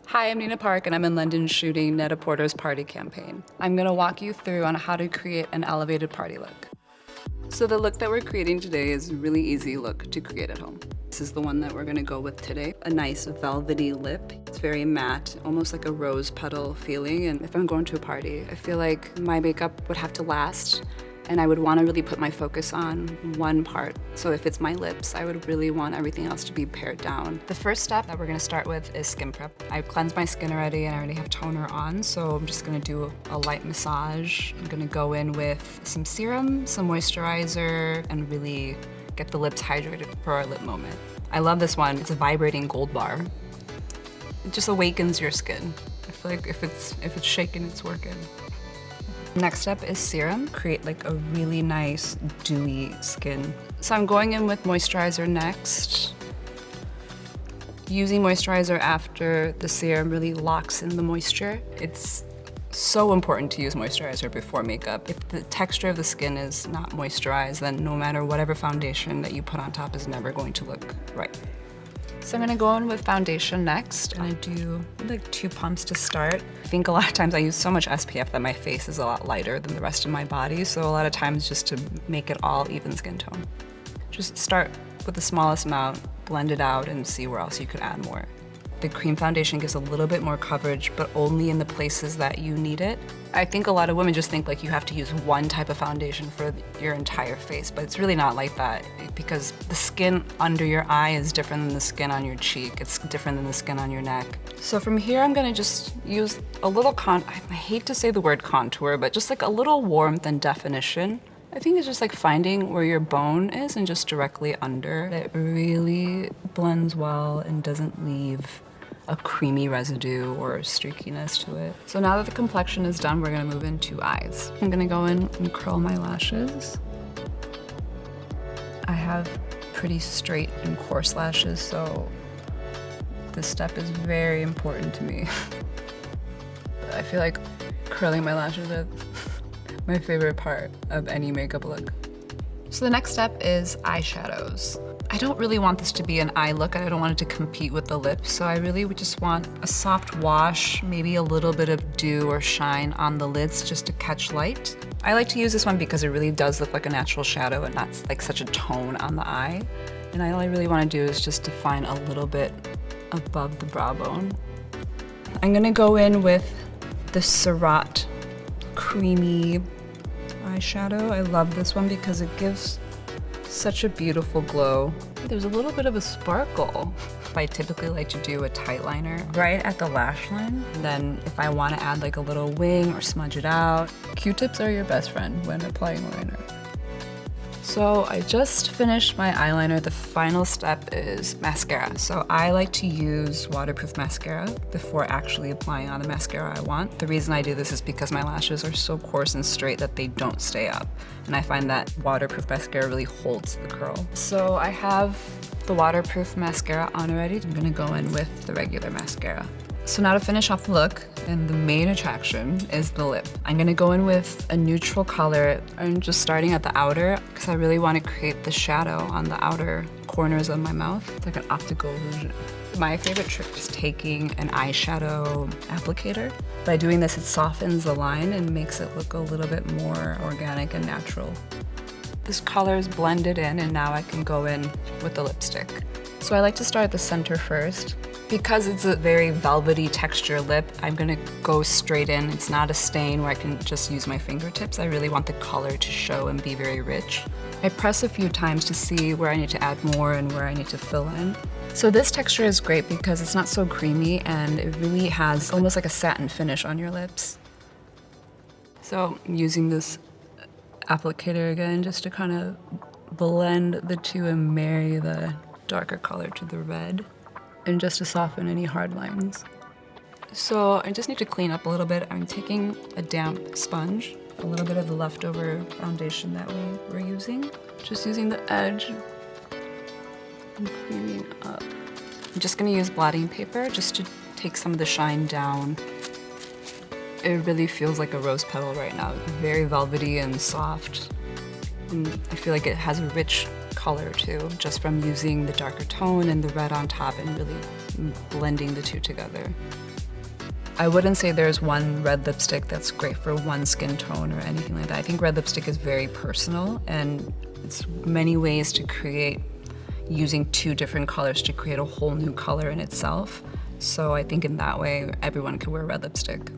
Hi, I'm Nina Park and I'm in London shooting Netta Porter's party campaign. I'm gonna walk you through on how to create an elevated party look. So the look that we're creating today is a really easy look to create at home. This is the one that we're gonna go with today. A nice velvety lip. It's very matte, almost like a rose petal feeling. And if I'm going to a party, I feel like my makeup would have to last and I would wanna really put my focus on one part. So if it's my lips, I would really want everything else to be pared down. The first step that we're gonna start with is skin prep. I've cleansed my skin already and I already have toner on, so I'm just gonna do a light massage. I'm gonna go in with some serum, some moisturizer, and really get the lips hydrated for our lip moment. I love this one. It's a vibrating gold bar. It just awakens your skin. I feel like if it's shaking, it's working. Next step is serum. Create like a really nice dewy skin. So I'm going in with moisturizer next. Using moisturizer after the serum really locks in the moisture. It's so important to use moisturizer before makeup. If the texture of the skin is not moisturized, then no matter whatever foundation that you put on top is never going to look right. So I'm gonna go in with foundation next. I'm gonna do like 2 pumps to start. I think a lot of times I use so much SPF that my face is a lot lighter than the rest of my body. So a lot of times just to make it all even skin tone. Just start with the smallest amount, blend it out and see where else you could add more. The cream foundation gives a little bit more coverage, but only in the places that you need it. I think a lot of women just think like you have to use one type of foundation for your entire face, but it's really not like that because the skin under your eye is different than the skin on your cheek. It's different than the skin on your neck. So from here, I'm gonna just use a little I hate to say the word contour, but just like a little warmth and definition. I think it's just like finding where your bone is and just directly under. It really blends well and doesn't leave a creamy residue or streakiness to it. So now that the complexion is done, we're gonna move into eyes. I'm gonna go in and curl my lashes. I have pretty straight and coarse lashes, so this step is very important to me. I feel like curling my lashes is my favorite part of any makeup look. So the next step is eyeshadows. I don't really want this to be an eye look. I don't want it to compete with the lips, so I really would just want a soft wash, maybe a little bit of dew or shine on the lids just to catch light. I like to use this one because it really does look like a natural shadow and not like such a tone on the eye. And all I really want to do is just define a little bit above the brow bone. I'm gonna go in with the Surratt creamy eyeshadow. I love this one because it gives such a beautiful glow. There's a little bit of a sparkle. I typically like to do a tight liner right at the lash line. And then if I want to add like a little wing or smudge it out, Q-tips are your best friend when applying liner. So I just finished my eyeliner. The final step is mascara. So I like to use waterproof mascara before actually applying on the mascara I want. The reason I do this is because my lashes are so coarse and straight that they don't stay up. And I find that waterproof mascara really holds the curl. So I have the waterproof mascara on already. I'm gonna go in with the regular mascara. So now to finish off the look, and the main attraction is the lip. I'm gonna go in with a neutral color. I'm just starting at the outer because I really want to create the shadow on the outer corners of my mouth. It's like an optical illusion. My favorite trick is taking an eyeshadow applicator. By doing this, it softens the line and makes it look a little bit more organic and natural. This color is blended in and now I can go in with the lipstick. So I like to start at the center first. Because it's a very velvety texture lip, I'm gonna go straight in. It's not a stain where I can just use my fingertips. I really want the color to show and be very rich. I press a few times to see where I need to add more and where I need to fill in. So this texture is great because it's not so creamy and it really has almost like a satin finish on your lips. So I'm using this applicator again just to kind of blend the two and marry the darker color to the red, and just to soften any hard lines. So I just need to clean up a little bit. I'm taking a damp sponge, a little bit of the leftover foundation that we were using, just using the edge and cleaning up. I'm just gonna use blotting paper just to take some of the shine down. It really feels like a rose petal right now. Very velvety and soft. And I feel like it has a rich color too, just from using the darker tone and the red on top and really blending the two together. I wouldn't say there's one red lipstick that's great for one skin tone or anything like that. I think red lipstick is very personal, and it's many ways to create, using two different colors to create a whole new color in itself. So I think in that way, everyone could wear red lipstick.